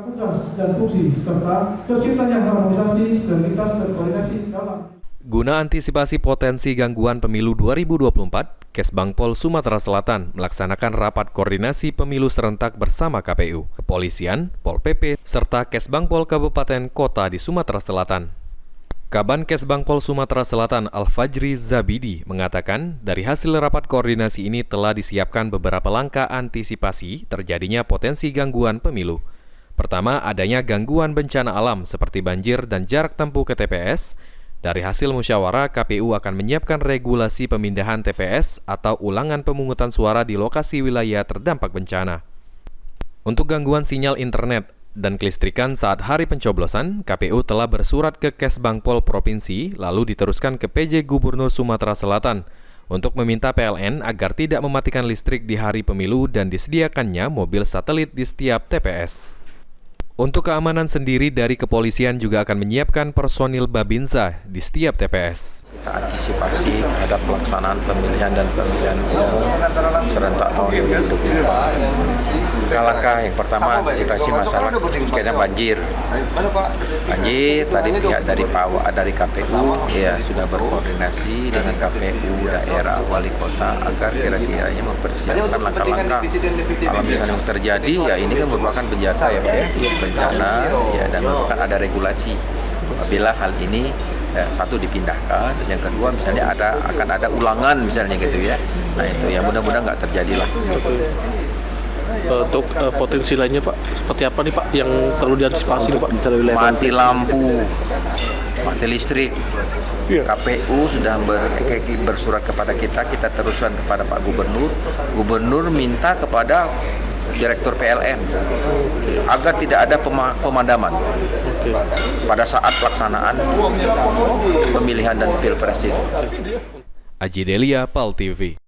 tugas dan fungsi serta terciptanya harmonisasi, stabilitas, dan koordinasi dalam. Guna antisipasi potensi gangguan pemilu 2024, Kesbangpol Sumatera Selatan melaksanakan rapat koordinasi pemilu serentak bersama KPU, Kepolisian, Pol PP, serta Kesbangpol Kabupaten Kota di Sumatera Selatan. Kaban Kesbangpol Sumatera Selatan Al-Fajri Zabidi mengatakan dari hasil rapat koordinasi ini telah disiapkan beberapa langkah antisipasi terjadinya potensi gangguan pemilu. Pertama, adanya gangguan bencana alam seperti banjir dan jarak tempuh ke TPS. Dari hasil musyawarah, KPU akan menyiapkan regulasi pemindahan TPS atau ulangan pemungutan suara di lokasi wilayah terdampak bencana. Untuk gangguan sinyal internet dan kelistrikan saat hari pencoblosan, KPU telah bersurat ke Kesbangpol Provinsi lalu diteruskan ke PJ Gubernur Sumatera Selatan untuk meminta PLN agar tidak mematikan listrik di hari pemilu dan disediakannya mobil satelit di setiap TPS. Untuk keamanan sendiri dari kepolisian juga akan menyiapkan personil Babinsa di setiap TPS. Kita antisipasi terhadap pelaksanaan pemilihan dan pemilihan umum serentak tahun 2024. Langkah yang pertama antisipasi masalah kaitannya banjir. Banjir tadi pihak dari KPU ya sudah berkoordinasi dengan KPU daerah wali kota agar kira-kiranya mempersiapkan langkah-langkah kalau misalnya terjadi ya ini kan merupakan bencana ya dan merupakan ada regulasi apabila hal ini satu dipindahkan, yang kedua misalnya akan ada ulangan misalnya gitu ya. Nah itu ya mudah-mudahan nggak terjadi lah. Untuk potensi lainnya Pak, seperti apa nih Pak yang perlu diantisipasi nih Pak? Mati lampu, mati listrik. KPU sudah bersurat kepada kita teruskan kepada Pak Gubernur. Gubernur minta kepada Direktur PLN agar tidak ada pemadaman pada saat pelaksanaan pemilihan dan pilpres itu. Aji Delia, PAL TV.